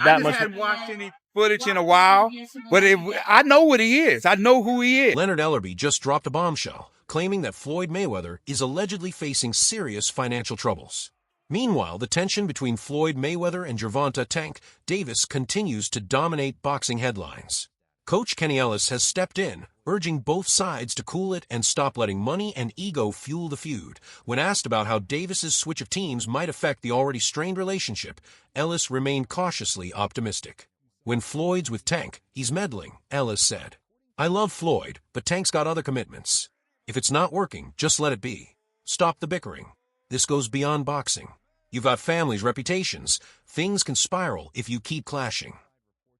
I just hadn't watched any footage in a while, but I know what he is. I know who he is. Leonard Ellerbe just dropped a bombshell, claiming that Floyd Mayweather is allegedly facing serious financial troubles. Meanwhile, the tension between Floyd Mayweather and Gervonta "Tank" Davis continues to dominate boxing headlines. Coach Kenny Ellis has stepped in, urging both sides to cool it and stop letting money and ego fuel the feud. When asked about how Davis's switch of teams might affect the already strained relationship, Ellis remained cautiously optimistic. When Floyd's with Tank, he's meddling, Ellis said. I love Floyd, but Tank's got other commitments. If it's not working, just let it be. Stop the bickering. This goes beyond boxing. You've got families, reputations. Things can spiral if you keep clashing.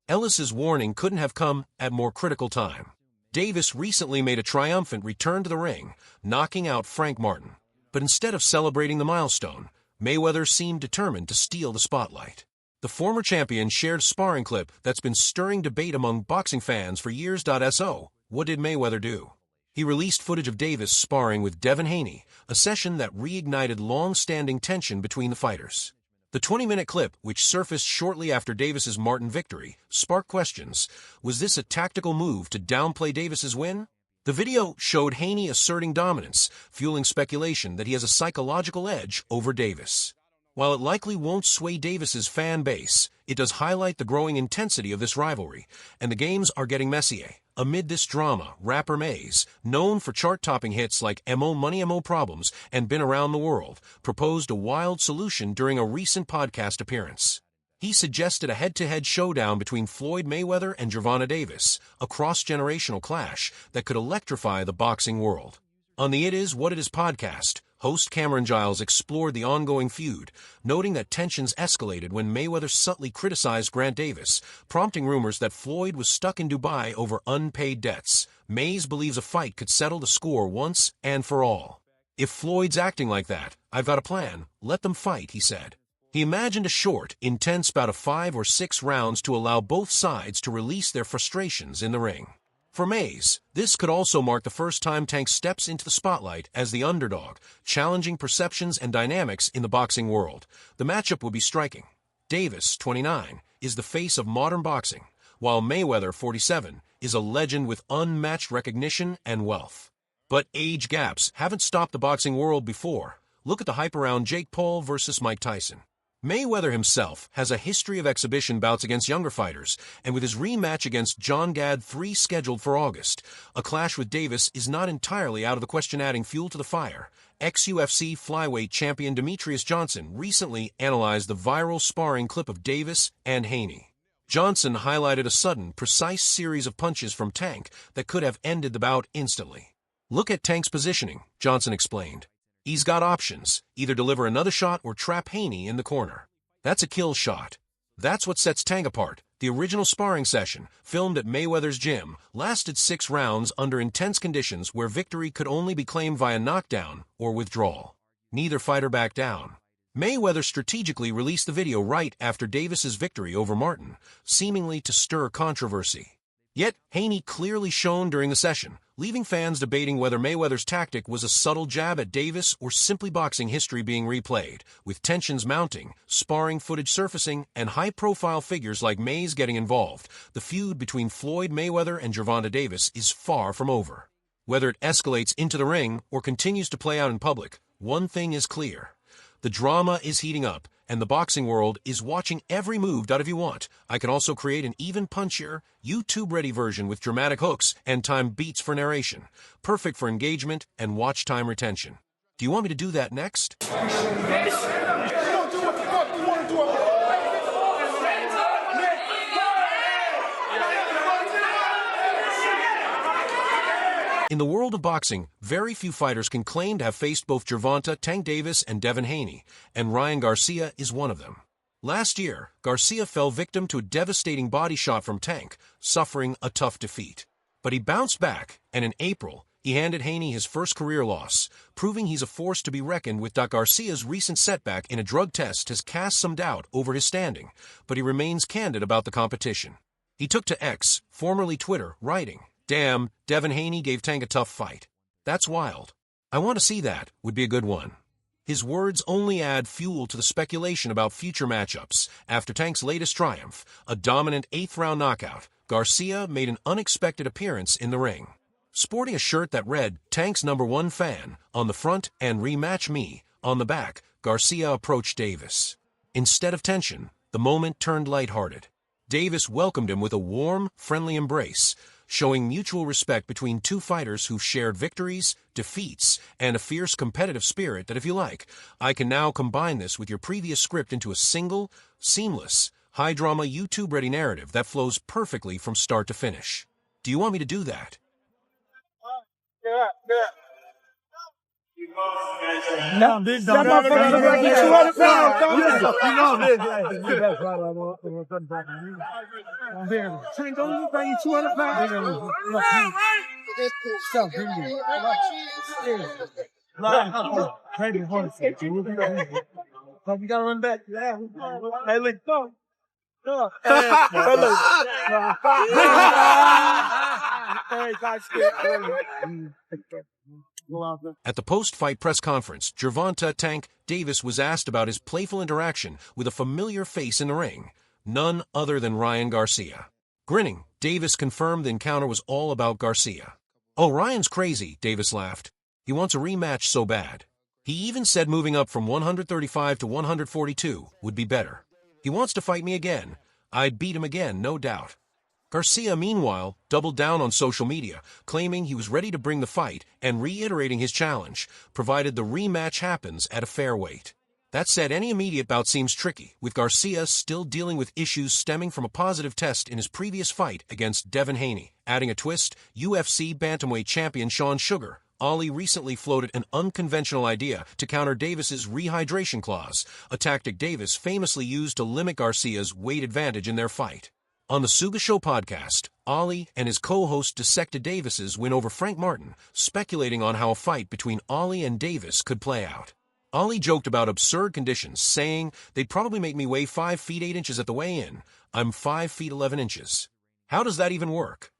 Ellis's warning couldn't have come at more critical time. Davis recently made a triumphant return to the ring, knocking out Frank Martin. But instead of celebrating the milestone, Mayweather seemed determined to steal the spotlight. The former champion shared a sparring clip that's been stirring debate among boxing fans for years. So, what did Mayweather do? He released footage of Davis sparring with Devin Haney, a session that reignited long-standing tension between the fighters. The 20-minute clip, which surfaced shortly after Davis's Martin victory, sparked questions. Was this a tactical move to downplay Davis's win? The video showed Haney asserting dominance, fueling speculation that he has a psychological edge over Davis. While it likely won't sway Davis's fan base, it does highlight the growing intensity of this rivalry, and the games are getting messier. Amid this drama, rapper Maze, known for chart-topping hits like "Mo Money Mo Problems" and "Been Around the World," proposed a wild solution during a recent podcast appearance. He suggested a head-to-head showdown between Floyd Mayweather and Gervonta Davis, a cross-generational clash that could electrify the boxing world. On the It Is What It Is podcast, host Cameron Giles explored the ongoing feud, noting that tensions escalated when Mayweather subtly criticized Grant Davis, prompting rumors that Floyd was stuck in Dubai over unpaid debts. Mays believes a fight could settle the score once and for all. If Floyd's acting like that, I've got a plan. Let them fight, he said. He imagined a short, intense bout of 5 or 6 rounds to allow both sides to release their frustrations in the ring. For Mays, this could also mark the first time Tank steps into the spotlight as the underdog, challenging perceptions and dynamics in the boxing world. The matchup would be striking. Davis, 29, is the face of modern boxing, while Mayweather, 47, is a legend with unmatched recognition and wealth. But age gaps haven't stopped the boxing world before. Look at the hype around Jake Paul versus Mike Tyson. Mayweather himself has a history of exhibition bouts against younger fighters, and with his rematch against John Gadd 3 scheduled for August, a clash with Davis is not entirely out of the question, adding fuel to the fire. Ex-UFC flyweight champion Demetrius Johnson recently analyzed the viral sparring clip of Davis and Haney. Johnson highlighted a sudden, precise series of punches from Tank that could have ended the bout instantly. Look at Tank's positioning, Johnson explained. He's got options, either deliver another shot or trap Haney in the corner. That's a kill shot. That's what sets Tank apart. The original sparring session, filmed at Mayweather's gym, lasted 6 rounds under intense conditions where victory could only be claimed via knockdown or withdrawal. Neither fighter backed down. Mayweather strategically released the video right after Davis's victory over Martin, seemingly to stir controversy. Yet, Haney clearly shone during the session, leaving fans debating whether Mayweather's tactic was a subtle jab at Davis or simply boxing history being replayed. With tensions mounting, sparring footage surfacing, and high-profile figures like Mays getting involved, the feud between Floyd Mayweather and Gervonta Davis is far from over. Whether it escalates into the ring or continues to play out in public, one thing is clear. The drama is heating up, and the boxing world is watching every move. If you want, I can also create an even punchier, YouTube-ready version with dramatic hooks and timed beats for narration, perfect for engagement and watch time retention. Do you want me to do that next? In the world of boxing, very few fighters can claim to have faced both Gervonta "Tank" Davis and Devin Haney, and Ryan Garcia is one of them. Last year, Garcia fell victim to a devastating body shot from Tank, suffering a tough defeat. But he bounced back, and in April, he handed Haney his first career loss, proving he's a force to be reckoned with. Garcia's recent setback in a drug test has cast some doubt over his standing, but he remains candid about the competition. He took to X, formerly Twitter, writing, "Damn, Devin Haney gave Tank a tough fight. That's wild. I want to see that, would be a good one." His words only add fuel to the speculation about future matchups. After Tank's latest triumph, a dominant 8th-round knockout, Garcia made an unexpected appearance in the ring. Sporting a shirt that read, "Tank's #1 fan," on the front and "Rematch Me" on the back, Garcia approached Davis. Instead of tension, the moment turned lighthearted. Davis welcomed him with a warm, friendly embrace, showing mutual respect between two fighters who've shared victories, defeats, and a fierce competitive spirit that, if you like, I can now combine this with your previous script into a single, seamless, high-drama YouTube-ready narrative that flows perfectly from start to finish. Do you want me to do that? No, this don't get 200 pounds. You know this. Don't you bring 200 pounds? You gotta run back. Hey, look, go. At the post-fight press conference, Gervonta "Tank" Davis was asked about his playful interaction with a familiar face in the ring, none other than Ryan Garcia. Grinning, Davis confirmed the encounter was all about Garcia. "Oh, Ryan's crazy," Davis laughed. "He wants a rematch so bad. He even said moving up from 135 to 142 would be better. He wants to fight me again. I'd beat him again, no doubt." Garcia, meanwhile, doubled down on social media, claiming he was ready to bring the fight and reiterating his challenge, provided the rematch happens at a fair weight. That said, any immediate bout seems tricky, with Garcia still dealing with issues stemming from a positive test in his previous fight against Devin Haney. Adding a twist, UFC bantamweight champion Sean Sugar Ali recently floated an unconventional idea to counter Davis's rehydration clause, a tactic Davis famously used to limit Garcia's weight advantage in their fight. On the Suga Show podcast, Ali and his co-host dissected Davis's win over Frank Martin, speculating on how a fight between Ali and Davis could play out. Ali joked about absurd conditions, saying, "They'd probably make me weigh 5 feet 8 inches at the weigh-in. I'm 5 feet 11 inches. How does that even work?"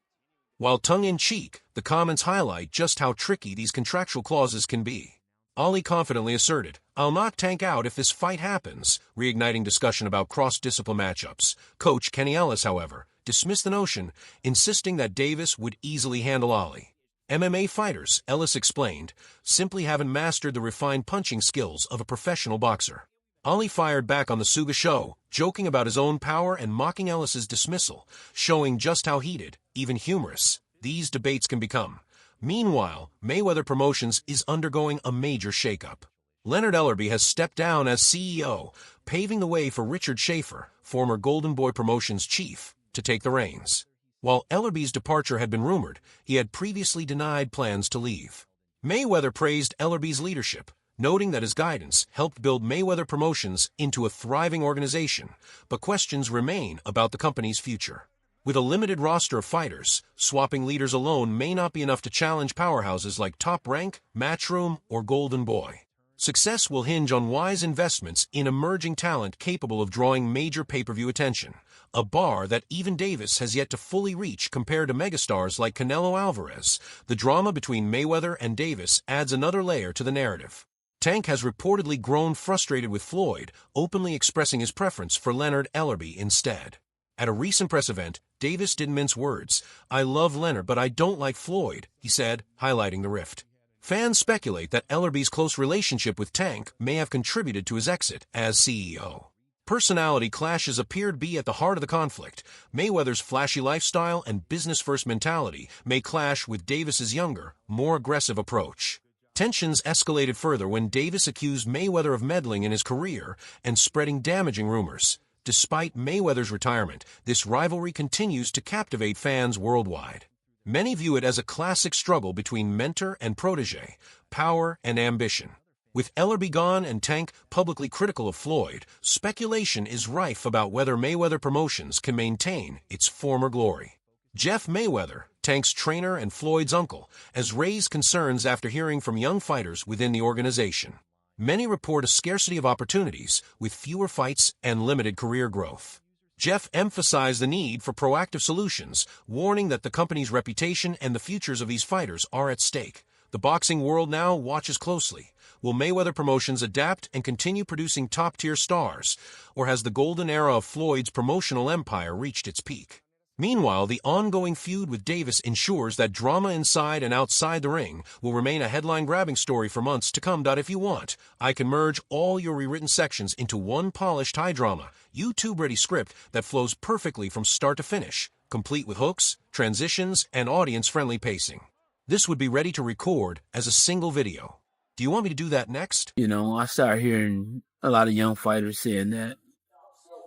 While tongue-in-cheek, the comments highlight just how tricky these contractual clauses can be. Ali confidently asserted, "I'll knock Tank out if this fight happens," reigniting discussion about cross-discipline matchups. Coach Kenny Ellis, however, dismissed the notion, insisting that Davis would easily handle Ali. "MMA fighters," Ellis explained, "simply haven't mastered the refined punching skills of a professional boxer." Ali fired back on the Suga Show, joking about his own power and mocking Ellis's dismissal, showing just how heated, even humorous, these debates can become. Meanwhile, Mayweather Promotions is undergoing a major shakeup. Leonard Ellerbe has stepped down as CEO, paving the way for Richard Schaefer, former Golden Boy Promotions chief, to take the reins. While Ellerbe's departure had been rumored, he had previously denied plans to leave. Mayweather praised Ellerbe's leadership, noting that his guidance helped build Mayweather Promotions into a thriving organization, but questions remain about the company's future. With a limited roster of fighters, swapping leaders alone may not be enough to challenge powerhouses like Top Rank, Matchroom, or Golden Boy. Success will hinge on wise investments in emerging talent capable of drawing major pay-per-view attention, a bar that even Davis has yet to fully reach compared to megastars like Canelo Alvarez. The drama between Mayweather and Davis adds another layer to the narrative. Tank has reportedly grown frustrated with Floyd, openly expressing his preference for Leonard Ellerbe instead. At a recent press event, Davis didn't mince words. "I love Leonard, but I don't like Floyd," he said, highlighting the rift. Fans speculate that Ellerbe's close relationship with Tank may have contributed to his exit as CEO. Personality clashes appear to be at the heart of the conflict. Mayweather's flashy lifestyle and business-first mentality may clash with Davis's younger, more aggressive approach. Tensions escalated further when Davis accused Mayweather of meddling in his career and spreading damaging rumors. Despite Mayweather's retirement, this rivalry continues to captivate fans worldwide. Many view it as a classic struggle between mentor and protege, power and ambition. With Ellerbe gone and Tank publicly critical of Floyd, speculation is rife about whether Mayweather Promotions can maintain its former glory. Jeff Mayweather, Tank's trainer and Floyd's uncle, has raised concerns after hearing from young fighters within the organization. Many report a scarcity of opportunities, with fewer fights and limited career growth. Jeff emphasized the need for proactive solutions, warning that the company's reputation and the futures of these fighters are at stake. The boxing world now watches closely. Will Mayweather Promotions adapt and continue producing top-tier stars, or has the golden era of Floyd's promotional empire reached its peak? Meanwhile, the ongoing feud with Davis ensures that drama inside and outside the ring will remain a headline-grabbing story for months to come. If you want, I can merge all your rewritten sections into one polished high-drama, YouTube-ready script that flows perfectly from start to finish, complete with hooks, transitions, and audience-friendly pacing. This would be ready to record as a single video. Do you want me to do that next? You know, I start hearing a lot of young fighters saying that,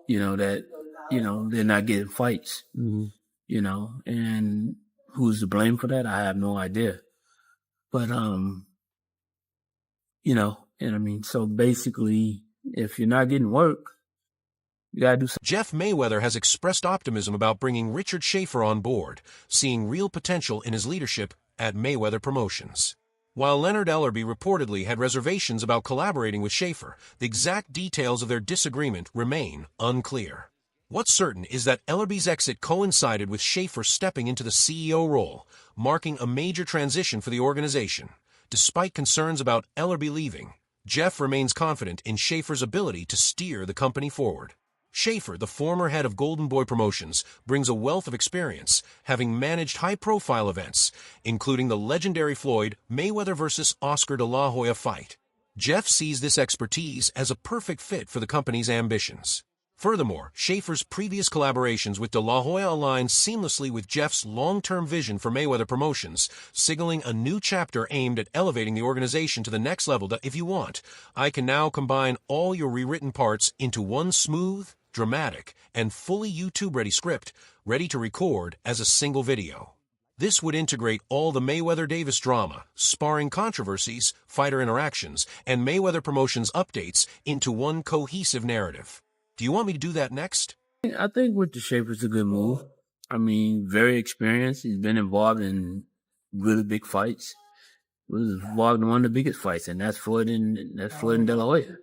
they're not getting fights, and who's to blame for that? I have no idea. But, so basically, if you're not getting work, you gotta do something. Jeff Mayweather has expressed optimism about bringing Richard Schaefer on board, seeing real potential in his leadership at Mayweather Promotions. While Leonard Ellerbe reportedly had reservations about collaborating with Schaefer, the exact details of their disagreement remain unclear. What's certain is that Ellerbe's exit coincided with Schaefer stepping into the CEO role, marking a major transition for the organization. Despite concerns about Ellerbe leaving, Jeff remains confident in Schaefer's ability to steer the company forward. Schaefer, the former head of Golden Boy Promotions, brings a wealth of experience, having managed high-profile events, including the legendary Floyd Mayweather vs. Oscar de la Hoya fight. Jeff sees this expertise as a perfect fit for the company's ambitions. Furthermore, Schaefer's previous collaborations with de la Hoya align seamlessly with Jeff's long-term vision for Mayweather Promotions, signaling a new chapter aimed at elevating the organization to the next level. If you want, I can now combine all your rewritten parts into one smooth, dramatic, and fully YouTube-ready script, ready to record as a single video. This would integrate all the Mayweather-Davis drama, sparring controversies, fighter interactions, and Mayweather Promotions updates into one cohesive narrative. Do you want me to do that next? I think with the Schaefer's a good move. I mean, very experienced. He's been involved in really big fights. He was involved in one of the biggest fights, and that's Floyd and De La Hoya.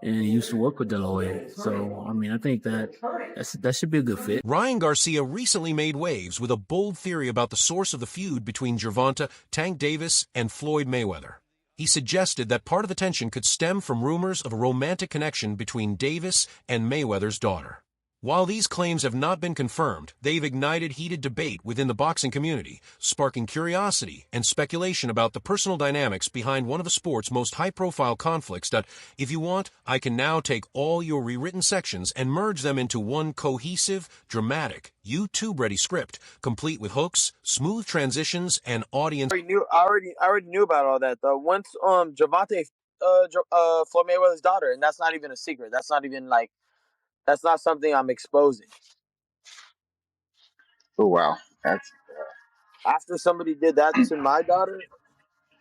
And he used to work with De La Hoya. So, I mean, I think that should be a good fit. Ryan Garcia recently made waves with a bold theory about the source of the feud between Gervonta Tank Davis and Floyd Mayweather. He suggested that part of the tension could stem from rumors of a romantic connection between Davis and Mayweather's daughter. While these claims have not been confirmed, they've ignited heated debate within the boxing community, sparking curiosity and speculation about the personal dynamics behind one of the sport's most high-profile conflicts. If you want, I can now take all your rewritten sections and merge them into one cohesive, dramatic, YouTube-ready script, complete with hooks, smooth transitions, and audience. I already knew about all that though. Once Gervonta Floyd Mayweather's daughter, and that's not even a secret. That's not something I'm exposing. Oh wow, that's After somebody did that to my daughter,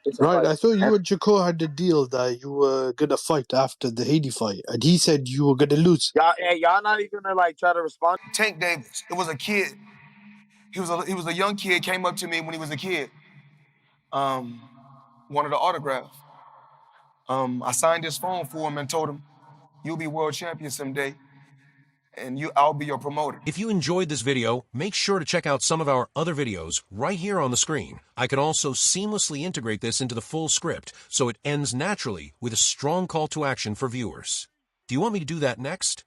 it's Right, like, I thought you and Jaco had the deal that you were gonna fight after the Haney fight, and he said you were gonna lose. y'all not even gonna like try to respond. Tank Davis, it was a kid. He was a young kid, came up to me when he was a kid. Wanted an autograph. I signed his phone for him and told him, "You'll be world champion someday, and I'll be your promoter." If you enjoyed this video, make sure to check out some of our other videos right here on the screen. I can also seamlessly integrate this into the full script, so it ends naturally with a strong call to action for viewers. Do you want me to do that next?